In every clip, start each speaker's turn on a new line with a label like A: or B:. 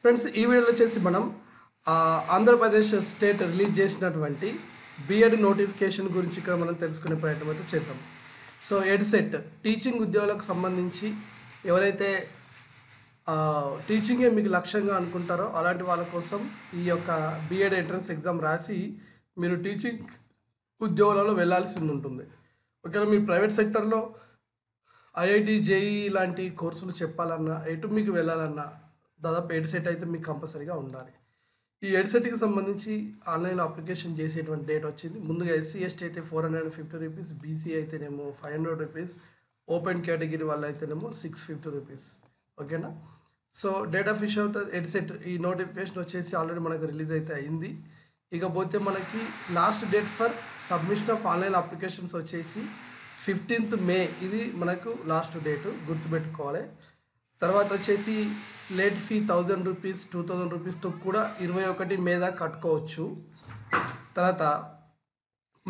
A: Friends ఈ వీడియోలో వచ్చేసి మనం ఆంధ్రప్రదేశ్ స్టేట్ రిలీజ్ చేసినటువంటి బిఎడ్ నోటిఫికేషన్ గురించి ఇక్కడ మనం తెలుసుకునే ప్రయత్నం అయితే చేద్దాం. సో ఎడ్సెట్ టీచింగ్ ఉద్యోగులకు సంబంధించి ఎవరైతే టీచింగే మీకు లక్ష్యంగా అనుకుంటారో అలాంటి వాళ్ళ కోసం ఈ యొక్క బిఎడ్ ఎంట్రన్స్ ఎగ్జామ్ రాసి మీరు టీచింగ్ ఉద్యోగాలలో వెళ్ళాల్సి ఉంటుంది. ఒకవేళ మీరు ప్రైవేట్ సెక్టర్లో ఐఐటి జేఈ లాంటి కోర్సులు చెప్పాలన్నా ఎటు మీకు వెళ్ళాలన్నా దాదాపు ఎడ్సెట్ అయితే మీకు కంపల్సరీగా ఉండాలి. ఈ ఎడ్సెట్కి సంబంధించి ఆన్లైన్లో అప్లికేషన్ చేసేటువంటి డేట్ వచ్చింది. ముందుగా ఎస్సీ ఎస్టీ అయితే 450 రూపీస్, బీసీ అయితేనేమో 500 రూపీస్, ఓపెన్ కేటగిరీ వాళ్ళు అయితేనేమో 650 రూపీస్. ఓకేనా? సో డేట్ ఆఫ్ ఇష్యూ అవుతుంది ఎడ్సెట్. ఈ నోటిఫికేషన్ వచ్చేసి ఆల్రెడీ మనకు రిలీజ్ అయితే అయింది. ఇకపోతే మనకి last date for submission of online applications వచ్చేసి 15th మే. ఇది మనకు లాస్ట్ డేటు, గుర్తుపెట్టుకోవాలి. తర్వాత వచ్చేసి లేట్ ఫీ 1000 రూపీస్, 2000 రూపీస్తో కూడా 21 మే దాకా కట్టుకోవచ్చు. తర్వాత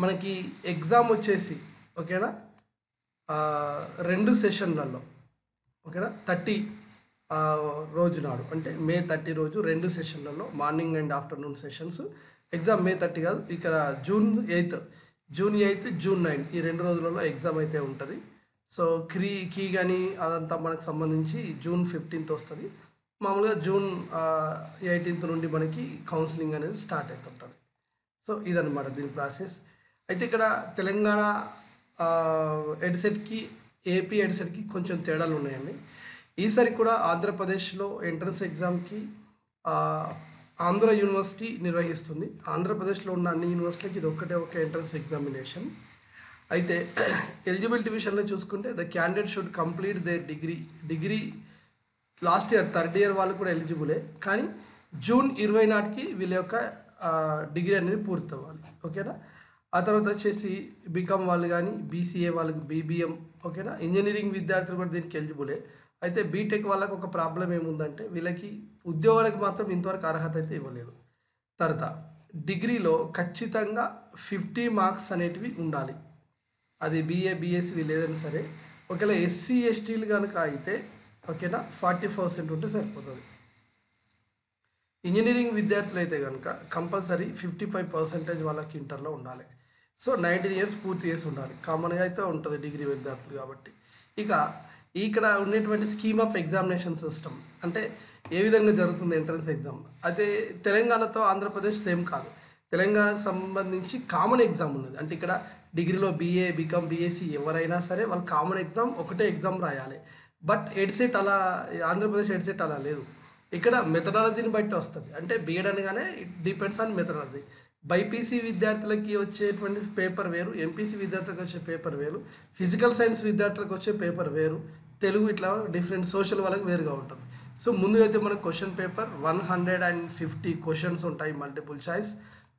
A: మనకి ఎగ్జామ్ వచ్చేసి ఓకేనా 2 సెషన్లలో ఓకేనా 30 రోజు నాడు అంటే మే 30 రోజు 2 సెషన్లలో morning and afternoon sessions. Exam May 30 కాదు, ఇక్కడ జూన్ 8, జూన్ 9 ఈ 2 రోజులలో ఎగ్జామ్ అయితే ఉంటుంది. సో కీ కానీ అదంతా మనకు సంబంధించి జూన్ 15th వస్తుంది. మామూలుగా జూన్ 18th నుండి మనకి కౌన్సిలింగ్ అనేది స్టార్ట్ అవుతుంటుంది. సో ఇదన్నమాట దీని ప్రాసెస్. అయితే ఇక్కడ తెలంగాణ ఎడ్సెట్కి ఏపీ ఎడ్సెట్కి కొంచెం తేడాలు ఉన్నాయండి. ఈసారి కూడా ఆంధ్రప్రదేశ్లో ఎంట్రన్స్ ఎగ్జామ్కి ఆంధ్ర యూనివర్సిటీ నిర్వహిస్తుంది. ఆంధ్రప్రదేశ్లో ఉన్న అన్ని యూనివర్సిటీలకి ఇది ఒక ఎంట్రన్స్ ఎగ్జామినేషన్. అయితే ఎలిజిబిలిటీ విషయంలో చూసుకుంటే the candidate should complete there degree last year 3rd year వాళ్ళు కూడా ఎలిజిబులే, కానీ జూన్ 20 నాటికి వీళ్ళ యొక్క డిగ్రీ అనేది పూర్తి అవ్వాలి. ఓకేనా? ఆ తర్వాత వచ్చేసి బీకామ్ వాళ్ళు కానీ బీసీఏ వాళ్ళకి బీబీఎం ఓకేనా. ఇంజనీరింగ్ విద్యార్థులు కూడా దీనికి ఎలిజిబులే. అయితే బీటెక్ వాళ్ళకి ఒక ప్రాబ్లం ఏముందంటే వీళ్ళకి ఉద్యోగాలకు మాత్రం ఇంతవరకు అర్హత అయితే ఇవ్వలేదు. తర్వాత డిగ్రీలో ఖచ్చితంగా 50 మార్క్స్ అనేటివి ఉండాలి. అది బీఏ బీఎస్సీ వీళ్ళు ఏదైనా సరే. ఒకవేళ ఎస్సీ ఎస్టీలు కనుక అయితే ఓకేనా 40% ఉంటే సరిపోతుంది. ఇంజనీరింగ్ విద్యార్థులు అయితే కనుక కంపల్సరీ 55% వాళ్ళకి ఇంటర్లో ఉండాలి. సో 19 ఇయర్స్ పూర్తి చేసి ఉండాలి. కామన్గా అయితే ఉంటుంది డిగ్రీ విద్యార్థులు కాబట్టి. ఇక ఇక్కడ ఉండేటువంటి స్కీమ్ ఆఫ్ ఎగ్జామినేషన్ సిస్టమ్ అంటే ఏ విధంగా జరుగుతుంది ఎంట్రన్స్ ఎగ్జామ్. అయితే తెలంగాణతో ఆంధ్రప్రదేశ్ సేమ్ కాదు. తెలంగాణకు సంబంధించి కామన్ ఎగ్జామ్ ఉన్నది. అంటే ఇక్కడ డిగ్రీలో బీఏ బీకామ్ బీఎస్సీ ఎవరైనా సరే వాళ్ళు కామన్ ఎగ్జామ్ ఒకటే ఎగ్జామ్ రాయాలి. బట్ ఎడ్సెట్ అలా ఆంధ్రప్రదేశ్ ఎడ్సెట్ అలా లేదు. ఇక్కడ మెథడాలజీని బట్టి వస్తుంది. అంటే బీఎడ్ అనగానే it depends on methodology. BiPC విద్యార్థులకి వచ్చేటువంటి పేపర్ వేరు, ఎంపీసీ విద్యార్థులకు వచ్చే పేపర్ వేరు, ఫిజికల్ సైన్స్ విద్యార్థులకు వచ్చే పేపర్ వేరు, తెలుగు ఇట్లా డిఫరెంట్, సోషల్ వాళ్ళకి వేరుగా ఉంటుంది. సో ముందుగా అయితే మనకు క్వశ్చన్ పేపర్ 150 క్వశ్చన్స్ ఉంటాయి, multiple choice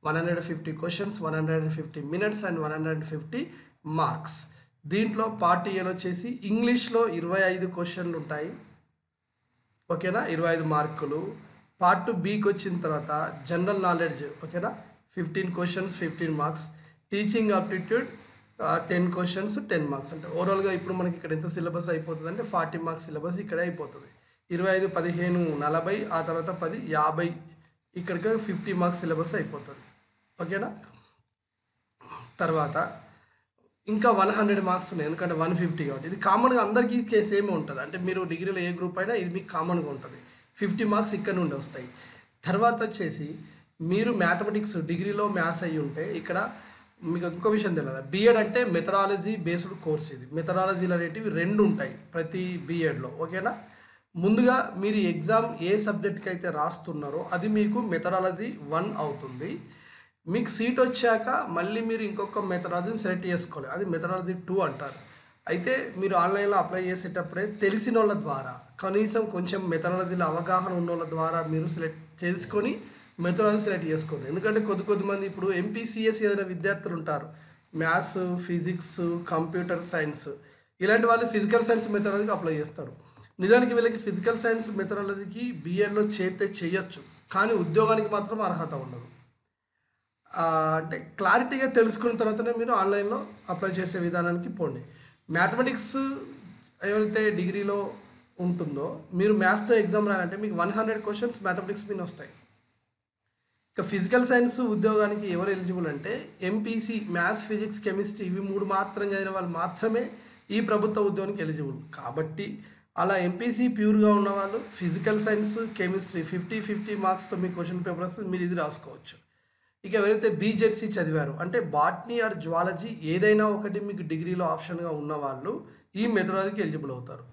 A: 150 questions, 150 minutes and 150 marks. దీంట్లో పార్ట్ ఏలో వచ్చేసి ఇంగ్లీష్లో 25 క్వశ్చన్లు ఉంటాయి ఓకేనా, 25 మార్కులు. పార్ట్ బికి వచ్చిన తర్వాత జనరల్ నాలెడ్జ్ ఓకేనా 15 questions 15 marks. Teaching aptitude 10 questions 10 marks. అంటే ఓవరాల్గా ఇప్పుడు మనకి ఇక్కడ ఎంత సిలబస్ అయిపోతుంది అంటే 40 మార్క్స్ సిలబస్ ఇక్కడే అయిపోతుంది. 25 15 40, ఆ తర్వాత 10 50, ఇక్కడికి 50 మార్క్స్ సిలబస్ అయిపోతుంది. ఓకేనా? తర్వాత ఇంకా 100 మార్క్స్ ఉన్నాయి, ఎందుకంటే 150 కాబట్టి. ఇది కామన్గా అందరికీ సేమ్ ఉంటుంది. అంటే మీరు డిగ్రీలో ఏ గ్రూప్ అయినా ఇది మీకు కామన్గా ఉంటుంది. 50 మార్క్స్ ఇక్కడ నుండి వస్తాయి. తర్వాత వచ్చేసి మీరు మ్యాథమెటిక్స్ డిగ్రీలో మ్యాథ్స్ అయ్యి ఉంటే ఇక్కడ మీకు ఇంకో విషయం తెలియదు. బీఎడ్ అంటే మెథడాలజీ బేస్డ్ కోర్స్. ఇది మెథడాలజీలు అనేటివి 2 ఉంటాయి ప్రతి బీఎడ్లో. ఓకేనా? ముందుగా మీరు ఎగ్జామ్ ఏ సబ్జెక్ట్కి అయితే రాస్తున్నారో అది మీకు మెథడాలజీ 1 అవుతుంది. మీకు సీట్ వచ్చాక మళ్ళీ మీరు ఇంకొక మెథడాలజీని సెలెక్ట్ చేసుకోవాలి, అది మెథడాలజీ 2 అంటారు. అయితే మీరు ఆన్లైన్లో అప్లై చేసేటప్పుడే తెలిసిన వాళ్ళ ద్వారా, కనీసం కొంచెం మెథడాలజీలో అవగాహన ఉన్న వాళ్ళ ద్వారా మీరు సెలెక్ట్ చేసుకొని మెథడాలజీ సెలెక్ట్ చేసుకోండి. ఎందుకంటే కొద్దిమంది ఇప్పుడు ఎంపీసీఎస్ ఏదైనా విద్యార్థులు ఉంటారు, మ్యాథ్స్ ఫిజిక్స్ కంప్యూటర్ సైన్స్, ఇలాంటి వాళ్ళు ఫిజికల్ సైన్స్ మెథడాలజీకి అప్లై చేస్తారు. నిజానికి వీళ్ళకి ఫిజికల్ సైన్స్ మెథడాలజీకి బీఎడ్లో చేయొచ్చు, కానీ ఉద్యోగానికి మాత్రం అర్హత ఉండదు. అంటే క్లారిటీగా తెలుసుకున్న తర్వాతనే మీరు ఆన్లైన్లో అప్లై చేసే విధానానికి పోండి. మ్యాథమెటిక్స్ ఎవరైతే డిగ్రీలో ఉంటుందో మీరు మ్యాథ్స్తో ఎగ్జామ్ రాయాలంటే మీకు 100 క్వశ్చన్స్ మ్యాథమెటిక్స్ మీద వస్తాయి. ఇక ఫిజికల్ సైన్స్ ఉద్యోగానికి ఎవరు ఎలిజిబుల్ అంటే ఎంపీసీ మ్యాథ్స్, ఫిజిక్స్, కెమిస్ట్రీ ఇవి 3 మాత్రం చదివిన వాళ్ళు మాత్రమే ఈ ప్రభుత్వ ఉద్యోగానికి ఎలిజిబుల్. కాబట్టి అలా ఎంపీసీ ప్యూర్గా ఉన్నవాళ్ళు ఫిజికల్ సైన్స్, కెమిస్ట్రీ 50-50 మార్క్స్తో మీ క్వశ్చన్ పేపర్ వస్తుంది, మీరు ఇది రాసుకోవచ్చు. ఇక ఎవరైతే బీజెడ్సీ చదివారు అంటే బాటనీ ఆర్ జువాలజీ ఏదైనా ఒకటి మీకు డిగ్రీలో ఆప్షన్గా ఉన్నవాళ్ళు ఈ మెథడాలజీకి ఎలిజిబుల్ అవుతారు.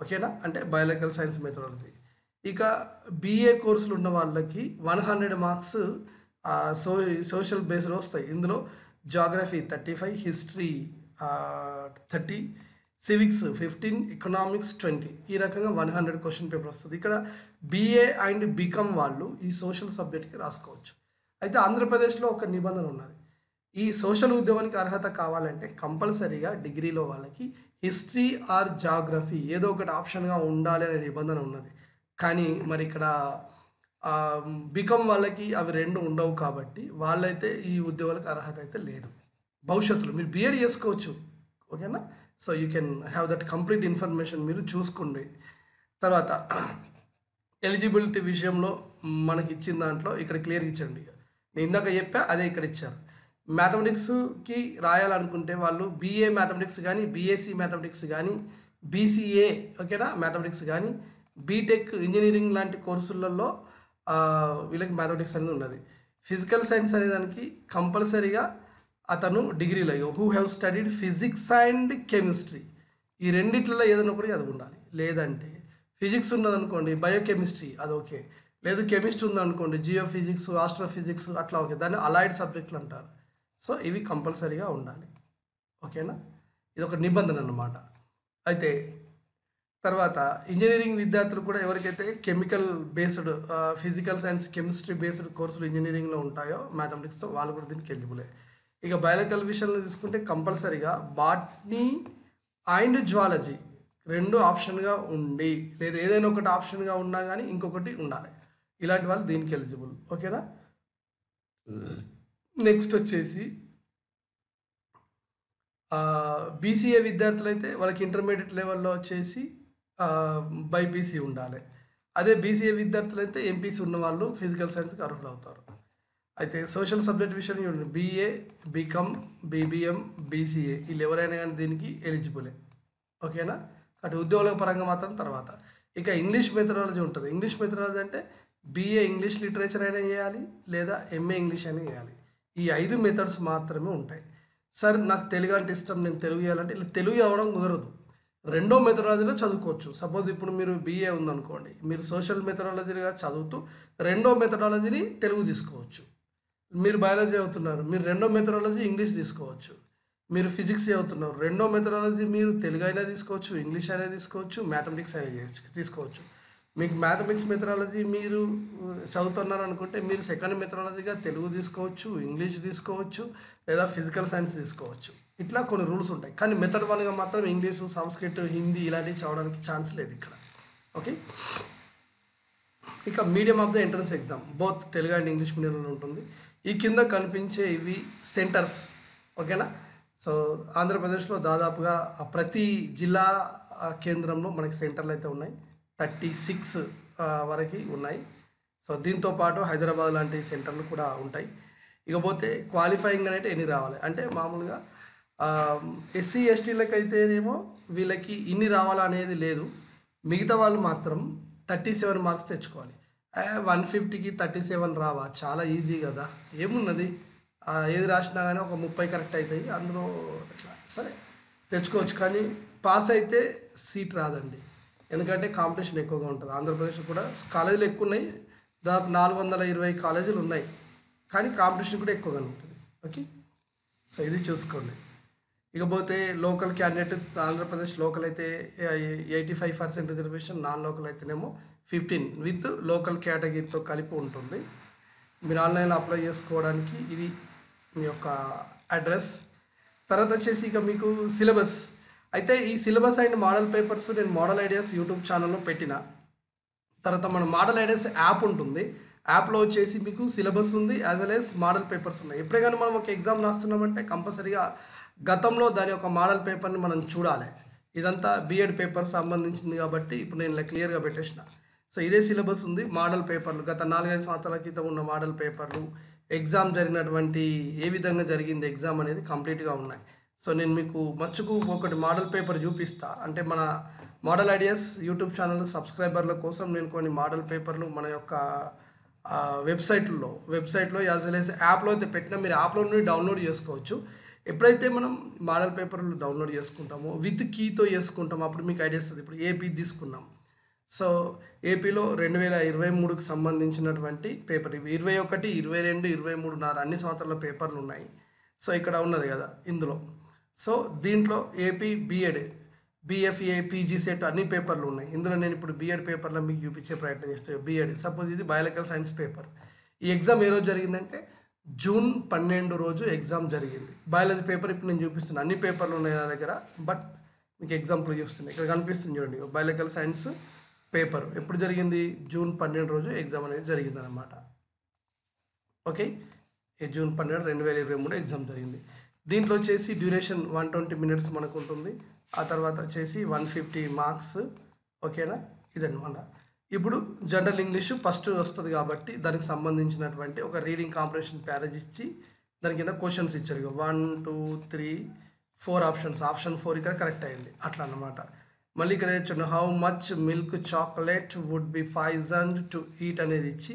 A: ఓకేనా, అంటే బయాలజికల్ సైన్స్ మెథడాలజీ. ఇక బీఏ కోర్సులు ఉన్న వాళ్ళకి 100 మార్క్స్ సోషల్ బేస్డ్ వస్తాయి. ఇందులో జాగ్రఫీ 35, హిస్టరీ 30, సివిక్స్ 15, ఎకనామిక్స్ 20 ఈ రకంగా 100 క్వశ్చన్ పేపర్ వస్తుంది. ఇక్కడ బీఏ అండ్ బీకామ్ వాళ్ళు ఈ సోషల్ సబ్జెక్ట్కి రాసుకోవచ్చు. అయితే ఆంధ్రప్రదేశ్లో ఒక నిబంధన ఉన్నది. ఈ సోషల్ ఉద్యోగానికి అర్హత కావాలంటే కంపల్సరీగా డిగ్రీలో వాళ్ళకి హిస్టరీ ఆర్ జాగ్రఫీ ఏదో ఒకటి ఆప్షన్గా ఉండాలి అనే నిబంధన ఉన్నది. కానీ మరి ఇక్కడ బీకామ్ వాళ్ళకి అవి 2 ఉండవు కాబట్టి వాళ్ళైతే ఈ ఉద్యోగాలకు అర్హత అయితే లేదు. భవిష్యత్తులో మీరు బీఎడ్ చేసుకోవచ్చు. ఓకేనా, so you can have that complete information మీరు చూసుకోండి. తర్వాత ఎలిజిబిలిటీ విషయంలో మనకి ఇచ్చిన దాంట్లో ఇక్కడ క్లియర్గా ఇచ్చండి. నేను ఇందాక చెప్పా అదే ఇక్కడ ఇచ్చారు. మ్యాథమెటిక్స్కి రాయాలనుకుంటే వాళ్ళు బీఏ మ్యాథమెటిక్స్ కానీ, బీఎస్సీ మ్యాథమెటిక్స్ కానీ, బీసీఏ ఓకేనా మ్యాథమెటిక్స్ కానీ, బీటెక్ ఇంజనీరింగ్ లాంటి కోర్సులలో వీళ్ళకి మ్యాథమెటిక్స్ అనేది ఉన్నది. ఫిజికల్ సైన్స్ అనే దానికి కంపల్సరీగా అతను డిగ్రీలో who have studied physics and chemistry ఈ రెండిట్లలో ఏదైనా ఒకటి అది ఉండాలి. లేదంటే ఫిజిక్స్ ఉన్నదనుకోండి బయోకెమిస్ట్రీ అది ఓకే, లేదు కెమిస్ట్రీ ఉందనుకోండి జియో ఫిజిక్స్, ఆస్ట్రోఫిజిక్స్ అట్లా ఓకే, దాన్ని అలైడ్ సబ్జెక్టులు అంటారు. సో ఇవి కంపల్సరీగా ఉండాలి. ఓకేనా, ఇది ఒక నిబంధన అన్నమాట. అయితే తర్వాత ఇంజనీరింగ్ విద్యార్థులు కూడా ఎవరికైతే chemical based physical science, chemistry based కోర్సులు ఇంజనీరింగ్లో ఉంటాయో మ్యాథమెటిక్స్తో వాళ్ళు కూడా దీనికి ఎలిజిబులే. ఇక బయాలజికల్ విషయంలో తీసుకుంటే కంపల్సరీగా బాటనీ అండ్ జువాలజీ 2 ఆప్షన్గా ఉండి లేదా ఏదైనా ఒకటి ఆప్షన్గా ఉన్నా కానీ ఇంకొకటి ఉండాలి. ఇలాంటి వాళ్ళు దీనికి ఎలిజిబుల్. ఓకేనా, నెక్స్ట్ వచ్చేసి బీసీఏ విద్యార్థులు అయితే వాళ్ళకి ఇంటర్మీడియట్ లెవెల్లో వచ్చేసి బైపీసీ ఉండాలి. అదే బీసీఏ విద్యార్థులు అయితే ఎంపీసీ ఉన్న వాళ్ళు ఫిజికల్ సైన్స్కి అర్హులు అవుతారు. అయితే సోషల్ సబ్జెక్ట్ విషయంలో చూడండి బీఏ, బీకామ్, బీబీఎం, బీసీఏ వీళ్ళు ఎవరైనా కానీ దీనికి ఎలిజిబులే. ఓకేనా, అటు ఉద్యోగాల పరంగా మాత్రం తర్వాత. ఇక ఇంగ్లీష్ మెథడాలజీ ఉంటుంది. ఇంగ్లీష్ మెథడాలజీ అంటే బీఏ ఇంగ్లీష్ లిటరేచర్ అయినా చేయాలి లేదా ఎంఏ ఇంగ్లీష్ అయినా చేయాలి. ఈ 5 మెథడ్స్ మాత్రమే ఉంటాయి. సార్ నాకు తెలుగు అంటే ఇష్టం, నేను తెలుగు చేయాలంటే ఇలా తెలుగు అవ్వడం కుదరదు. 2వ మెథడాలజీలో చదువుకోవచ్చు. సపోజ్ ఇప్పుడు మీరు బీఏ ఉందనుకోండి, మీరు సోషల్ మెథడాలజీగా చదువుతూ 2వ మెథడాలజీని తెలుగు తీసుకోవచ్చు. మీరు బయాలజీ అవుతున్నారు, మీరు 2వ మెథడాలజీ ఇంగ్లీష్ తీసుకోవచ్చు. మీరు ఫిజిక్స్ అవుతున్నారు, 2వ మెథడాలజీ మీరు తెలుగు అయినా తీసుకోవచ్చు, ఇంగ్లీష్ అయినా తీసుకోవచ్చు, మ్యాథమెటిక్స్ అయినా తీసుకోవచ్చు. మీకు మ్యాథమెటిక్స్ మెథడాలజీ మీరు చదువుతున్నారు అనుకుంటే మీరు 2nd మెథడాలజీగా తెలుగు తీసుకోవచ్చు, ఇంగ్లీష్ తీసుకోవచ్చు లేదా ఫిజికల్ సైన్స్ తీసుకోవచ్చు. ఇట్లా కొన్ని రూల్స్ ఉంటాయి. కానీ మెథడ్ 1గా మాత్రం ఇంగ్లీషు, సంస్కృత్, హిందీ ఇలాంటివి చదవడానికి ఛాన్స్ లేదు ఇక్కడ. ఓకే, ఇక medium of the entrance exam both Telugu and English మీడియంలో ఉంటుంది. ఈ కింద కనిపించే ఇవి సెంటర్స్. ఓకేనా, సో ఆంధ్రప్రదేశ్లో దాదాపుగా ప్రతి జిల్లా కేంద్రంలో మనకి సెంటర్లు అయితే ఉన్నాయి. 36 వరకు ఉన్నాయి. సో దీంతో పాటు హైదరాబాద్ లాంటి సెంటర్లు కూడా ఉంటాయి. ఇకపోతే క్వాలిఫైయింగ్ అనేది ఎన్ని రావాలి అంటే మామూలుగా ఎస్సీ ఎస్టీలకు అయితేనేమో వీళ్ళకి ఇన్ని రావాలా అనేది లేదు. మిగతా వాళ్ళు మాత్రం 37 మార్క్స్ తెచ్చుకోవాలి. 150కి 37 రావా, చాలా ఈజీ కదా, ఏమున్నది ఏది రాసినా కానీ ఒక 30 కరెక్ట్ అవుతాయి అందులో అట్లా సరే తెచ్చుకోవచ్చు. కానీ పాస్ అయితే సీట్ రాదండి, ఎందుకంటే కాంపిటీషన్ ఎక్కువగా ఉంటుంది. ఆంధ్రప్రదేశ్లో కూడా కాలేజీలు ఎక్కువ ఉన్నాయి, దాదాపు 420 కాలేజీలు ఉన్నాయి, కానీ కాంపిటీషన్ కూడా ఎక్కువగా ఉంటుంది. ఓకే, సో ఇది చూసుకోండి. ఇకపోతే లోకల్ క్యాండిడేట్ ఆంధ్రప్రదేశ్ లోకల్ అయితే 85% రిజర్వేషన్, నాన్ లోకల్ అయితేనేమో 15 విత్ లోకల్ కేటగిరీతో కలిపి ఉంటుంది. మీరు ఆన్లైన్లో అప్లై చేసుకోవడానికి ఇది మీ యొక్క అడ్రస్. తర్వాత వచ్చేసి ఇక మీకు సిలబస్ అయితే ఈ సిలబస్ అండ్ మోడల్ పేపర్స్ నేను మోడల్ ఐడియాస్ యూట్యూబ్ ఛానల్లో పెట్టిన తర్వాత మన మోడల్ ఐడియాస్ యాప్ ఉంటుంది. యాప్లో వచ్చేసి మీకు సిలబస్ ఉంది as well as model papers ఉన్నాయి. ఎప్పుడే కానీ మనం ఒక ఎగ్జామ్ రాస్తున్నామంటే కంపల్సరీగా గతంలో దాని యొక్క మోడల్ పేపర్ని మనం చూడాలి. ఇదంతా బీఎడ్ పేపర్ సంబంధించింది కాబట్టి ఇప్పుడు నేను ఇలా క్లియర్గా పెట్టేసిన. సో ఇదే సిలబస్ ఉంది. మోడల్ పేపర్లు గత 4-5 సంవత్సరాల క్రితం ఉన్న మోడల్ పేపర్లు, ఎగ్జామ్ జరిగినటువంటి ఏ విధంగా జరిగింది ఎగ్జామ్ అనేది కంప్లీట్గా ఉన్నాయి. సో నేను మీకు మచ్చుకు ఒకటి మోడల్ పేపర్ చూపిస్తా. అంటే మన మోడల్ ఐడియాస్ యూట్యూబ్ ఛానల్ సబ్స్క్రైబర్ల కోసం నేను కొన్ని మోడల్ పేపర్లు మన యొక్క వెబ్సైట్లో యాజ్ వెల్ యాజ్ యాప్లో అయితే పెట్టినా మీరు యాప్లో నుండి డౌన్లోడ్ చేసుకోవచ్చు. ఎప్పుడైతే మనం మోడల్ పేపర్లు డౌన్లోడ్ చేసుకుంటామో విత్ కీతో చేసుకుంటామో అప్పుడు మీకు ఐడియా వస్తుంది. ఇప్పుడు ఏపీ తీసుకున్నాం. సో ఏపీలో 2023కు సంబంధించినటువంటి పేపర్ ఇవి 21, 22, 23 అన్ని సంవత్సరాల పేపర్లు ఉన్నాయి. సో ఇక్కడ ఉన్నది కదా ఇందులో. సో దీంట్లో AP BEd, BFA, PG CET అన్ని పేపర్లు ఉన్నాయి. ఇందులో నేను ఇప్పుడు బీఎడ్ పేపర్లో మీకు చూపించే ప్రయత్నం చేస్తాను. బీఎడ్ సపోజ్ ఇది బయాలజికల్ సైన్స్ పేపర్. ఈ ఎగ్జామ్ ఏ రోజు జరిగిందంటే జూన్ 12 రోజు ఎగ్జామ్ జరిగింది. బయాలజీ పేపర్ ఇప్పుడు నేను చూపిస్తున్నాను. అన్ని పేపర్లు ఉన్నాయి నా దగ్గర, బట్ మీకు ఎగ్జాంపుల్ చూస్తున్నాయి. ఇక్కడ కనిపిస్తుంది చూడండి, బయాలజికల్ సైన్స్ పేపర్ ఎప్పుడు జరిగింది, జూన్ 12 రోజు ఎగ్జామ్ అనేది జరిగిందనమాట. ఓకే, జూన్ 12, 2023 ఎగ్జామ్ జరిగింది. దీంట్లో వచ్చేసి డ్యూరేషన్ 120 minutes మనకు ఉంటుంది. ఆ తర్వాత వచ్చేసి 150 మార్క్స్. ఓకేనా, ఇదనమాట. ఇప్పుడు జనరల్ ఇంగ్లీషు ఫస్ట్ వస్తుంది కాబట్టి దానికి సంబంధించినటువంటి ఒక రీడింగ్ కాంప్రిహెన్షన్ ప్యారేజ్ ఇచ్చి దాని కింద క్వశ్చన్స్ ఇచ్చారు. 1, 2, 3, 4 ఆప్షన్స్. ఆప్షన్ 4 ఇక్కడ కరెక్ట్ అయింది అట్లా అన్నమాట. మళ్ళీ ఇక్కడ చూడండి, how much milk chocolate would be poisoned to eat అనేది ఇచ్చి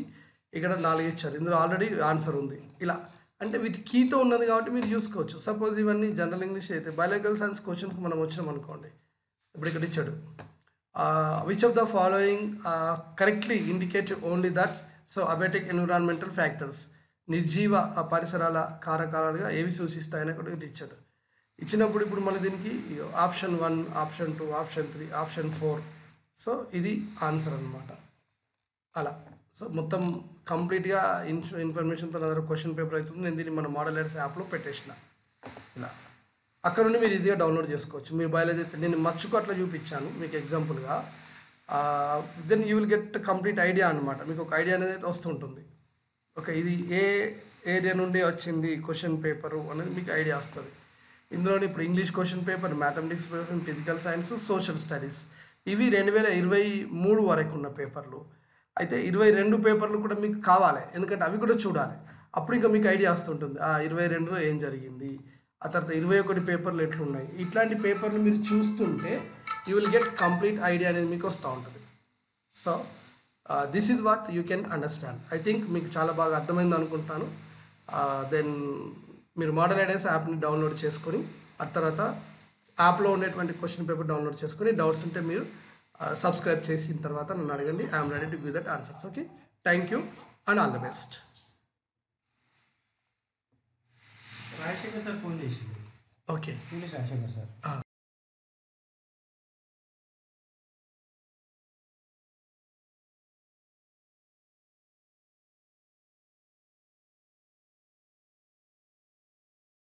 A: ఇక్కడ 4 ఇచ్చారు. ఇందులో ఆల్రెడీ ఆన్సర్ ఉంది. ఇలా అంటే వీటి కీతో ఉన్నది కాబట్టి మీరు చూసుకోవచ్చు. సపోజ్ ఇవన్నీ జనరల్ ఇంగ్లీష్ అయితే బయాలజికల్ సైన్స్ క్వశ్చన్స్కి మనం వచ్చినాం అనుకోండి. ఇప్పుడు ఇక్కడ ఇచ్చాడు, which of the following correctly indicate only that. So abiotic environmental factors, నిర్జీవ పరిసరాల కారకాలుగా ఏవి సూచిస్తాయని కూడా ఇది ఇచ్చాడు. ఇచ్చినప్పుడు ఇప్పుడు మళ్ళీ దీనికి option 1, option 2, option 3, option 4. So ఇది ఆన్సర్ అనమాట. అలా సో మొత్తం కంప్లీట్గా ఇన్ఫర్మేషన్తో నా దగ్గర క్వశ్చన్ పేపర్ అవుతుంది. నేను దీన్ని మన మోడల్ ఐడియాస్ యాప్లో పెట్టేసిన. ఇలా అక్కడ నుండి మీరు ఈజీగా డౌన్లోడ్ చేసుకోవచ్చు. మీరు బయాలజీ అయితే నేను మచ్చుకు అట్లా చూపించాను మీకు ఎగ్జాంపుల్గా. Then you will get complete idea అనమాట. మీకు ఒక ఐడియా అనేది అయితే వస్తుంటుంది. ఓకే, ఇది ఏ ఏరియా నుండి వచ్చింది క్వశ్చన్ పేపరు అనేది మీకు ఐడియా వస్తుంది. ఇందులోని ఇప్పుడు English question paper, mathematics paper, physical science, social studies ఇవి 2023 వరకు ఉన్న పేపర్లు. అయితే 22 పేపర్లు కూడా మీకు కావాలి, ఎందుకంటే అవి కూడా చూడాలి. అప్పుడు ఇంకా మీకు ఐడియా వస్తుంటుంది 22లో ఏం జరిగింది, ఆ తర్వాత 21 పేపర్లు ఎట్లున్నాయి. ఇట్లాంటి పేపర్లు మీరు చూస్తుంటే you will get complete idea అనేది మీకు వస్తూ ఉంటుంది. So this is what you can understand. I think మీకు చాలా బాగా అర్థమైంది అనుకుంటాను. దెన్ మీరు మోడల్ ఐడియాస్ యాప్ని డౌన్లోడ్ చేసుకొని ఆ తర్వాత యాప్లో ఉండేటువంటి క్వశ్చన్ పేపర్ డౌన్లోడ్ చేసుకొని డౌట్స్ ఉంటే మీరు సబ్స్క్రైబ్ చేసిన తర్వాత నన్ను అడగండి. I'm ready to give that answers. Okay, thank you and all the best.
B: Rajasekhar sir phone చేసింది.
A: Okay,
B: English Rajasekhar sir.